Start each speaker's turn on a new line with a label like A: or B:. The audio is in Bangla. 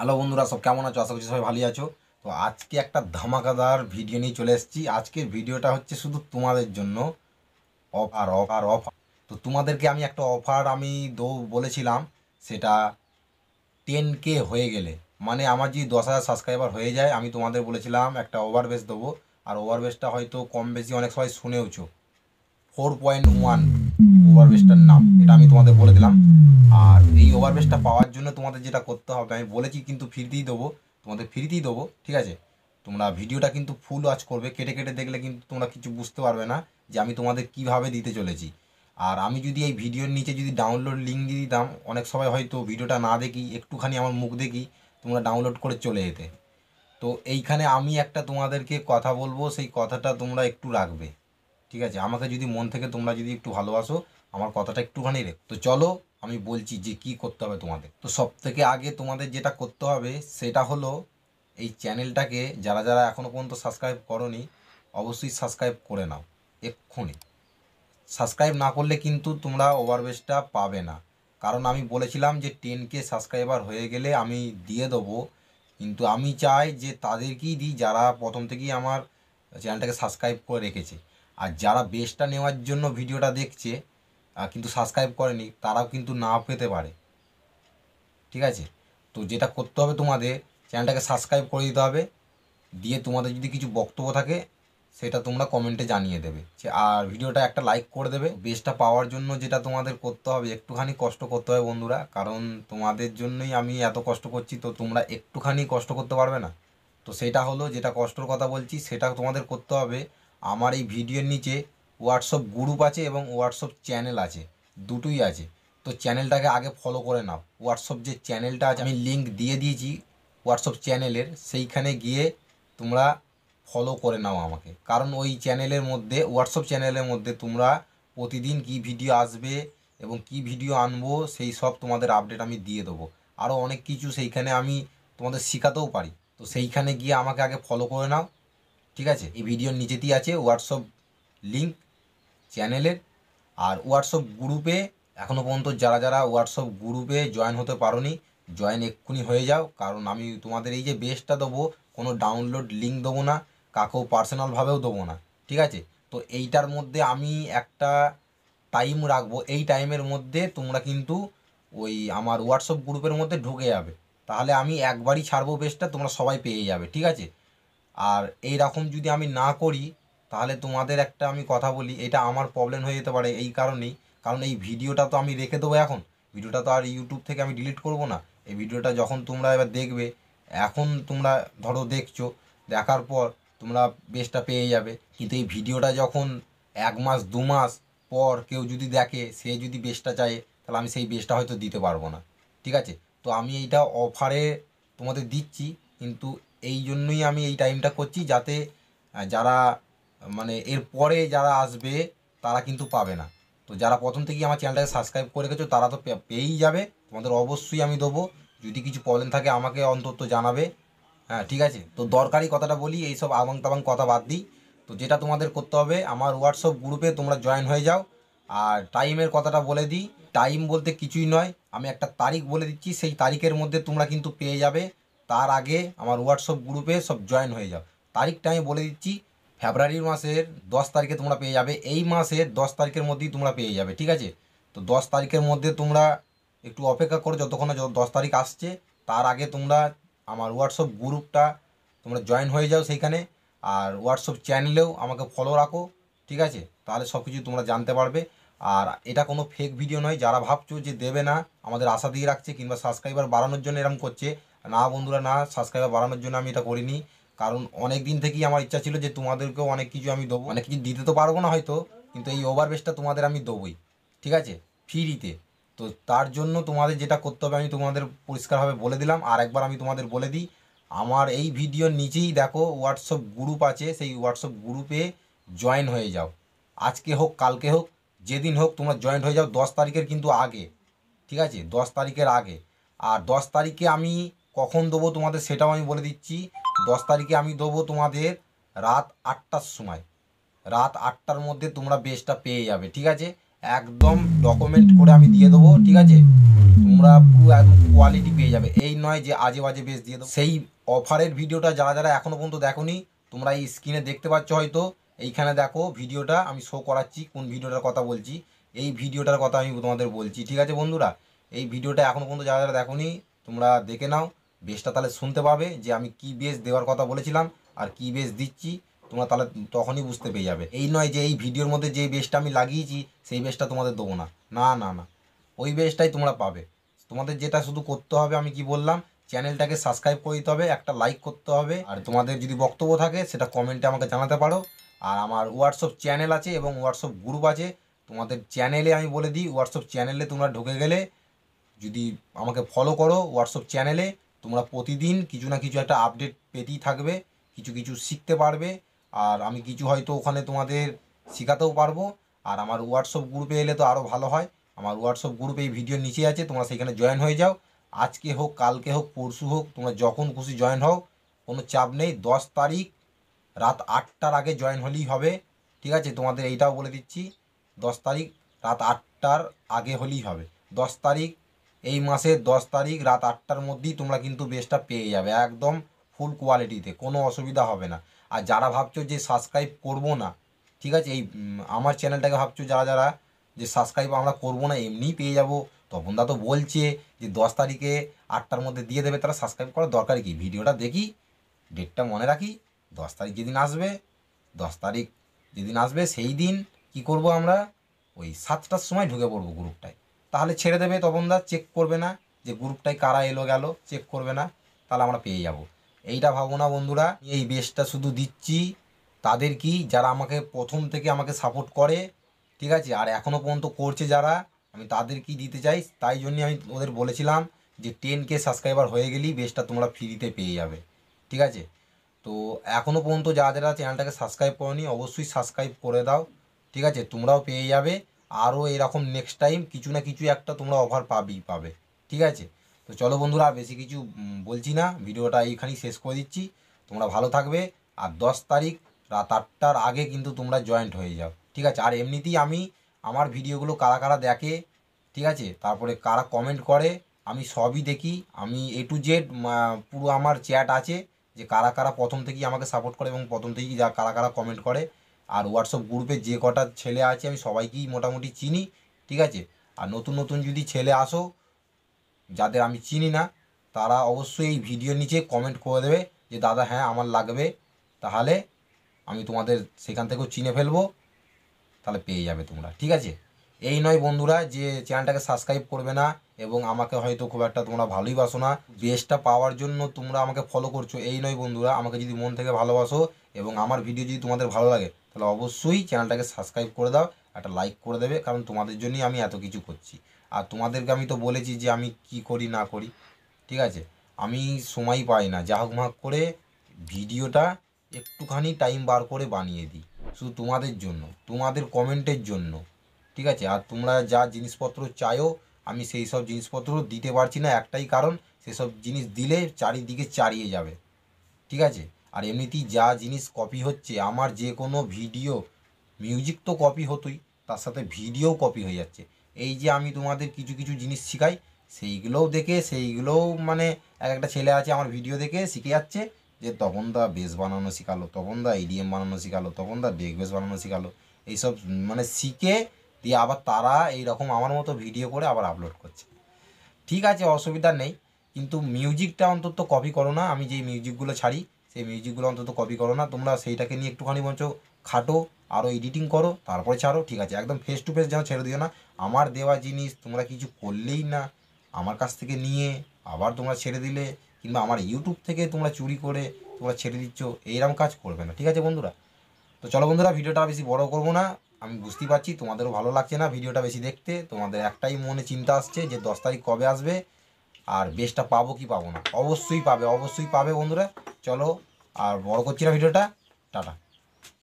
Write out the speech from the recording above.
A: হ্যালো বন্ধুরা, সব কেমন আছো? আশা করছি সবাই ভালোই আছো। তো আজকে একটা ধামাকাদার ভিডিও নিয়ে চলে এসেছি। আজকের ভিডিওটা হচ্ছে শুধু তোমাদের জন্য। Offer offer offer. তো তোমাদেরকে আমি একটা অফার বলেছিলাম, সেটা 10K হয়ে গেলে, মানে আমার যদি 10,000 সাবস্ক্রাইবার হয়ে যায়, আমি তোমাদের বলেছিলাম একটা ওভারবেস দেবো। আর ওভারবেসটা হয়তো কম বেশি অনেক সবাই শুনেওছো। 4.1 ওভারবেসটার নাম, এটা আমি তোমাদের বলে দিলাম। আর এই ওভারবেসটা পাওয়ার জন্য তোমাদের যেটা করতে হবে, আমি বলেছি কিন্তু ফ্রিতেই দেবো, তোমাদের ফ্রিতেই দেবো, ঠিক আছে? তোমরা ভিডিওটা কিন্তু ফুল ওয়াচ করবে, কেটে কেটে দেখলে কিন্তু তোমরা কিছু বুঝতে পারবে না যে আমি তোমাদের কিভাবে দিতে চলেছি। আর আমি যদি এই ভিডিওর নিচে যদি ডাউনলোড লিঙ্ক দিয়ে দিতাম, অনেক সময় হয়তো ভিডিওটা না দেখি, একটুখানি আমার মুখ দেখি তোমরা ডাউনলোড করে চলে যেতে। তো এইখানে আমি একটা তোমাদেরকে কথা বলবো, সেই কথাটা তোমরা একটু রাখবে, ঠিক আছে? আমাকে যদি মন থেকে তোমরা যদি একটু ভালোবাসো, আমার কথাটা একটুখানি তো চলো আমি বলছি যে কি করতে হবে তোমাদের। তো সব থেকে আগে তোমাদের যেটা করতে হবে সেটা হলো, এই চ্যানেলটাকে যারা যারা এখনও পর্যন্ত সাবস্ক্রাইব করোনি, অবশ্যই সাবস্ক্রাইব করে নাও এক্ষুনি। সাবস্ক্রাইব না করলে কিন্তু তোমরা ওভারবেসটা পাবে না। কারণ আমি বলেছিলাম যে 10K সাবস্ক্রাইবার হয়ে গেলে আমি দিয়ে দেবো, কিন্তু আমি চাই যে তাদেরকেই দিই যারা প্রথম থেকেই আমার চ্যানেলটাকে সাবস্ক্রাইব করে রেখেছে। আর যারা বেসটা নেওয়ার জন্য ভিডিওটা দেখছে কিন্তু সাবস্ক্রাইব করেনি, তারাও কিন্তু না পেতে পারে, ঠিক আছে? তো যেটা করতে হবে, তোমাদের চ্যানেলটাকে সাবস্ক্রাইব করে দিতে হবে। দিয়ে তোমাদের যদি কিছু বক্তব্য থাকে সেটা তোমরা কমেন্টে জানিয়ে দেবে। আর ভিডিওটা একটা লাইক করে দেবে। বেসটা পাওয়ার জন্য যেটা তোমাদের করতে হবে, একটুখানি কষ্ট করতে হবে বন্ধুরা, কারণ তোমাদের জন্যই আমি এত কষ্ট করছি। তো তোমরা একটুখানি কষ্ট করতে পারবে না? তো সেটা হলো, যেটা কষ্টর কথা বলছি সেটা তোমাদের করতে হবে। আমার এই ভিডিওর নিচে হোয়াটসঅ্যাপ গ্রুপ আছে এবং হোয়াটসঅ্যাপ চ্যানেল আছে, দুটোই আছে। তো চ্যানেলটাকে আগে ফলো করে নাও। হোয়াটসঅ্যাপ যে চ্যানেলটা আছে, আমি লিঙ্ক দিয়ে দিয়েছি হোয়াটসঅ্যাপ চ্যানেলের, সেইখানে গিয়ে তোমরা ফলো করে নাও আমাকে। কারণ ওই চ্যানেলের মধ্যে, হোয়াটসঅ্যাপ চ্যানেলের মধ্যে তোমরা প্রতিদিন কি ভিডিও আসবে এবং কি ভিডিও আনবো সেই সব তোমাদের আপডেট আমি দিয়ে দেবো। আরও অনেক কিছু সেইখানে আমি তোমাদের শেখাতেও পারি। তো সেইখানে গিয়ে আমাকে আগে ফলো করে নাও, ঠিক আছে? এই ভিডিওর নিচেতেই আছে হোয়াটসঅ্যাপ লিঙ্ক চ্যানেলের। আর হোয়াটসঅ্যাপ গ্রুপে এখনও পর্যন্ত যারা যারা হোয়াটসঅ্যাপ গ্রুপে জয়েন হতে পারোনি, জয়েন এক্ষুনি হয়ে যাও। কারণ আমি তোমাদের এই যে বেসটা দেবো, কোনো ডাউনলোড লিঙ্ক দেবো না, কাকেও পার্সোনালভাবেও দেবো না, ঠিক আছে? তো এইটার মধ্যে আমি একটা টাইম রাখবো, এই টাইমের মধ্যে তোমরা কিন্তু ওই আমার হোয়াটসঅ্যাপ গ্রুপের মধ্যে ঢুকে যাবে। তাহলে আমি একবারই ছাড়বো বেসটা, তোমরা সবাই পেয়ে যাবে, ঠিক আছে? আর এই রকম যদি আমি না করি, তাহলে তোমাদের একটা আমি কথা বলি, এটা আমার প্রবলেম হয়ে যেতে পারে এই কারণেই। কারণ এই ভিডিওটা তো আমি রেখে দেবো এখন, ভিডিওটা তো আর ইউটিউব থেকে আমি ডিলিট করব না। এই ভিডিওটা যখন তোমরা এবার দেখবে, এখন তোমরা ধরো দেখছো, দেখার পর তোমরা বেসটা পেয়ে যাবে। কিন্তু এই ভিডিওটা যখন 1 মাস 2 মাস পর কেউ যদি দেখে, সে যদি বেসটা চায়, তাহলে আমি সেই বেসটা হয়তো দিতে পারবো না, ঠিক আছে? তো আমি এইটা অফারে তোমাদের দিচ্ছি, কিন্তু এই জন্যই আমি এই টাইমটা করছি, যাতে যারা মানে এর পরে যারা আসবে তারা কিন্তু পাবে না। তো যারা প্রথম থেকেই আমার চ্যানেলটাকে সাবস্ক্রাইব করে রেখেছো তারা তো পেয়েই যাবে। তোমাদের অবশ্যই আমি দেবো। যদি কিছু প্রবলেম থাকে আমাকে অন্তত জানাবে, হ্যাঁ, ঠিক আছে? তো দরকারি কথাটা বলি, এইসব আবাং তাবাং কথা বাদ দিই। তো যেটা তোমাদের করতে হবে, আমার হোয়াটসঅ্যাপ গ্রুপে তোমরা জয়েন হয়ে যাও। আর টাইমের কথাটা বলে দিই, টাইম বলতে কিছুই নয়, আমি একটা তারিখ বলে দিচ্ছি, সেই তারিখের মধ্যে তোমরা কিন্তু পেয়ে যাবে। তার আগে আমার হোয়াটসঅ্যাপ গ্রুপে সব জয়েন হয়ে যাও। তারিখটা আমি বলে দিচ্ছি, ফেব্রুয়ারি মাসের 10 তারিখে তোমরা পেয়ে যাবে। এই মাসের 10 তারিখের মধ্যেই তোমরা পেয়ে যাবে, ঠিক আছে? তো 10 তারিখের মধ্যে তোমরা একটু অপেক্ষা করো, যতক্ষণ না 10 তারিখ আসছে। তার আগে তোমরা আমার হোয়াটসঅ্যাপ গ্রুপটা তোমরা জয়েন হয়ে যাও সেইখানে। আর হোয়াটসঅ্যাপ চ্যানেলেও আমাকে ফলো রাখো, ঠিক আছে? তাহলে সব কিছু তোমরা জানতে পারবে। আর এটা কোনো ফেক ভিডিও নয়। যারা ভাবছো যে দেবে না, আমাদের আশা দিয়ে রাখছে কিংবা সাবস্ক্রাইবার বাড়ানোর জন্য এরকম করছে, না বন্ধুরা, না, সাবস্ক্রাইবার বাড়ানোর জন্য আমি এটা করিনি। কারণ অনেক দিন থেকেই আমার ইচ্ছা ছিল যে তোমাদেরকেও অনেক কিছু আমি দেবো। অনেক কিছু দিতে তো পারবো না হয়তো, কিন্তু এই ওভারবেসটা তোমাদের আমি দেবোই, ঠিক আছে? ফ্রিতে। তো তার জন্য তোমাদের যেটা করতে হবে আমি তোমাদের পরিষ্কারভাবে বলে দিলাম। আর একবার আমি তোমাদের বলে দিই, আমার এই ভিডিওর নিচেই দেখো হোয়াটসঅ্যাপ গ্রুপ আছে, সেই হোয়াটসঅ্যাপ গ্রুপে জয়েন হয়ে যাও। আজকে হোক কালকে হোক, যেদিন হোক তোমরা জয়েন হয়ে যাও। 10 তারিখের কিন্তু আগে, ঠিক আছে? 10 তারিখের আগে। আর 10 তারিখে আমি কখন দেবো তোমাদের সেটাও আমি বলে দিচ্ছি। 10 তারিখে আমি দেবো তোমাদের রাত 8টার সময়। রাত 8টার মধ্যে তোমরা বেসটা পেয়ে যাবে, ঠিক আছে? একদম ডকুমেন্ট করে আমি দিয়ে দেবো, ঠিক আছে? তোমরা পুরো একদম কোয়ালিটি পেয়ে যাবে। এই নয় যে আজে বাজে বেশ দিয়ে দেবো। সেই অফারের ভিডিওটা যারা যারা এখনও পর্যন্ত দেখোনি, তোমরা এই স্ক্রিনে দেখতে পাচ্ছ হয়তো, এইখানে দেখো ভিডিওটা আমি শো করাচ্ছি, কোন ভিডিওটার কথা বলছি। এই ভিডিওটার কথা আমি তোমাদের বলছি, ঠিক আছে বন্ধুরা? এই ভিডিওটা এখনও পর্যন্ত যারা যারা দেখোনি তোমরা দেখে নাও, বেসটা তাহলে শুনতে পাবে যে আমি কি বেস দেওয়ার কথা বলেছিলাম আর কি বেস দিচ্ছি। তোমরা তাহলে তখনই বুঝতে পেরে যাবে। এই নয় যে এই ভিডিওর মধ্যে যে বেসটা আমি লাগিয়েছি সেই বেসটা তোমাদের দেবো না, না না না, ওই বেসটাই তোমরা পাবে। তোমাদের যেটা শুধু করতে হবে, আমি কি বললাম, চ্যানেলটাকে সাবস্ক্রাইব করে দিতে হবে, একটা লাইক করতে হবে, আর তোমাদের যদি বক্তব্য থাকে সেটা কমেন্টে আমাকে জানাতে পারো। আর আমার হোয়াটসঅ্যাপ চ্যানেল আছে এবং হোয়াটসঅ্যাপ গ্রুপ আছে। তোমাদের চ্যানেলে আমি বলে দিই, হোয়াটসঅ্যাপ চ্যানেলে তোমরা ঢুকে গেলে যদি আমাকে ফলো করো হোয়াটসঅ্যাপ চ্যানেলে, তোমরা প্রতিদিন কিছু না কিছু একটা আপডেট পেতেই থাকবে, কিছু কিছু শিখতে পারবে। আর আমি কিছু হয়তো ওখানে তোমাদের শেখাতেও পারবো। আর আমার হোয়াটসঅ্যাপ গ্রুপে এলে তো আরও ভালো হয়। আমার হোয়াটসঅ্যাপ গ্রুপে এই ভিডিওর নিচে আছে, তোমরা সেখানে জয়েন হয়ে যাও। আজকে হোক, কালকে হোক, পরশু হোক, তোমরা যখন খুশি জয়েন হও, কোনো চাপ নেই। 10 তারিখ রাত 8টার আগে জয়েন হলেই হবে, ঠিক আছে? তোমাদের এইটাও বলে দিচ্ছি, 10 তারিখ রাত 8টার আগে হলেই হবে। 10 তারিখ, এই মাসের 10 তারিখ রাত 8টার মধ্যেই তোমরা কিন্তু বেসটা পেয়ে যাবে একদম ফুল কোয়ালিটিতে, কোনো অসুবিধা হবে না। আর যারা ভাবছো যে সাবস্ক্রাইব করব না, ঠিক আছে, এই আমার চ্যানেলটাকে ভাবছো যারা যারা যে সাবস্ক্রাইব আমরা করব না, এমনিই পেয়ে যাব, তপনদা তো বলছে যে 10 তারিখে 8টার মধ্যে দিয়ে দেবে, তারা সাবস্ক্রাইব করার দরকার কি? ভিডিওটা দেখি, ডেটটা মনে রাখি, 10 তারিখ যেদিন আসবে, 10 তারিখ যেদিন আসবে সেই দিন কি করব আমরা, ওই 7টার সময় ঢুকে পড়বো গ্রুপটায়। তাহলে ছেড়ে দেবে, তপনদা চেক করবে না যে গ্রুপটায় কারা এলো গেল, চেক করবে না, তাহলে আমরা পেয়ে যাব। এইটা ভাবো না বন্ধুরা। এই বেসটা শুধু দিচ্ছি তাদের কি, যারা আমাকে প্রথম থেকে আমাকে সাপোর্ট করে, ঠিক আছে, আর এখনও পর্যন্ত করছে যারা, আমি তাদেরকেই দিতে চাই। তাই জন্যই আমি ওদের বলেছিলাম যে 10K সাবস্ক্রাইবার হয়ে গেলেই বেসটা তোমরা ফ্রিতে পেয়ে যাবে, ঠিক আছে? তো এখনও পর্যন্ত যারা যারা চ্যানেলটাকে সাবস্ক্রাইব করোনি অবশ্যই সাবস্ক্রাইব করে দাও, ঠিক আছে? তোমরাও পেয়ে যাবে আরও এরকম নেক্সট টাইম কিছু না কিছু একটা তোমরা অফার পাবে, ঠিক আছে? তো চলো বন্ধুরা, আর বেশি কিছু বলছি না, ভিডিওটা এইখানেই শেষ করে দিচ্ছি। তোমরা ভালো থাকবে। আর 10 তারিখ রাত 8টার আগে কিন্তু তোমরা জয়েন্ট হয়ে যাও, ঠিক আছে? আর এমনিতেই আমি আমার ভিডিওগুলো কারা কারা দেখে, ঠিক আছে, তারপরে কারা কমেন্ট করে, আমি সবই দেখি। আমি A to Z পুরো আমার চ্যাট আছে যে কারা কারা প্রথম থেকেই আমাকে সাপোর্ট করে এবং প্রথম থেকেই যা কারা কারা কমেন্ট করে। আর হোয়াটসঅ্যাপ গ্রুপে যে কটা ছেলে আছে আমি সবাইকেই মোটামুটি চিনি, ঠিক আছে? আর নতুন নতুন যদি ছেলে আসো যাদের আমি চিনি না, তারা অবশ্যই এই ভিডিওর নিচে কমেন্ট করে দেবে যে দাদা হ্যাঁ আমার লাগবে, তাহলে আমি তোমাদের সেখান থেকেও চিনে ফেলবো, তাহলে পেয়ে যাবে তোমরা, ঠিক আছে? এই নয় বন্ধুরা যে চ্যানেলটাকে সাবস্ক্রাইব করবে না এবং আমাকে হয়তো খুব একটা তোমরা ভালোই বাসো না, বেসটা পাওয়ার জন্য তোমরা আমাকে ফলো করছো, এই নয় বন্ধুরা। আমাকে যদি মন থেকে ভালোবাসো এবং আমার ভিডিও যদি তোমাদের ভালো লাগে, তাহলে অবশ্যই চ্যানেলটাকে সাবস্ক্রাইব করে দাও, একটা লাইক করে দেবে, কারণ তোমাদের জন্যই আমি এত কিছু করছি। আর তোমাদেরকে আমি তো বলেছি যে আমি কি করি না করি, ঠিক আছে? আমি সময় পাই না, যা হোক মাক করে ভিডিওটা একটুখানি টাইম বার করে বানিয়ে দিই শুধু তোমাদের জন্য, তোমাদের কমেন্টের জন্য, ঠিক আছে? আর তোমরা যা জিনিসপত্র চাইও আমি সেই সব জিনিসপত্র দিতে পারছি না, একটাই কারণ, সেসব জিনিস দিলে চারিদিকে চারিয়ে যাবে, ঠিক আছে? আর এমনিতেই যা জিনিস কপি হচ্ছে, আমার যে কোনো ভিডিও, মিউজিক তো কপি হতোই, তার সাথে ভিডিও কপি হয়ে যাচ্ছে। এই যে আমি তোমাদের কিছু কিছু জিনিস শেখাই, সেইগুলোও দেখে সেইগুলোও মানে এক একটা ছেলে আছে আমার ভিডিও দেখে শিখে যাচ্ছে যে তপনদা বেস বানানো শেখালো, তপনদা EDM বানানো শেখালো, তপনদা ডেক বেস বানানো শেখালো, এইসব মানে শিখে দিয়ে আবার তারা এইরকম আমার মতো ভিডিও করে আবার আপলোড করছে। ঠিক আছে, অসুবিধা নেই, কিন্তু মিউজিকটা অন্তত কপি করো না। আমি যেই মিউজিকগুলো ছাড়ি সেই মিউজিকগুলো অন্তত কপি করো না। তোমরা সেইটাকে নিয়ে একটুখানি বঞ্চ খাটো, আরও এডিটিং করো, তারপরে ছাড়ো, ঠিক আছে? একদম ফেস টু ফেস যেন ছেড়ে দিও না। আমার দেওয়া জিনিস তোমরা কিছু করলেই না, আমার কাছ থেকে নিয়ে আবার তোমরা ছেড়ে দিলে, কিংবা আমার ইউটিউব থেকে তোমরা চুরি করে তোমরা ছেড়ে দিচ্ছ, এইরকম কাজ করবে না, ঠিক আছে বন্ধুরা? তো চলো বন্ধুরা, ভিডিওটা বেশি বড় করব না। আমি বুঝতেই পারছি তোমাদেরও ভালো লাগছে না ভিডিওটা বেশি দেখতে, তোমাদের একটাই মনে চিন্তা আসছে যে 10 তারিখ কবে আসবে আর বেসটা পাবো কি পাবো না। অবশ্যই পাবে, অবশ্যই পাবে বন্ধুরা। চলো আর বড় করছি না ভিডিওটা, টাটা।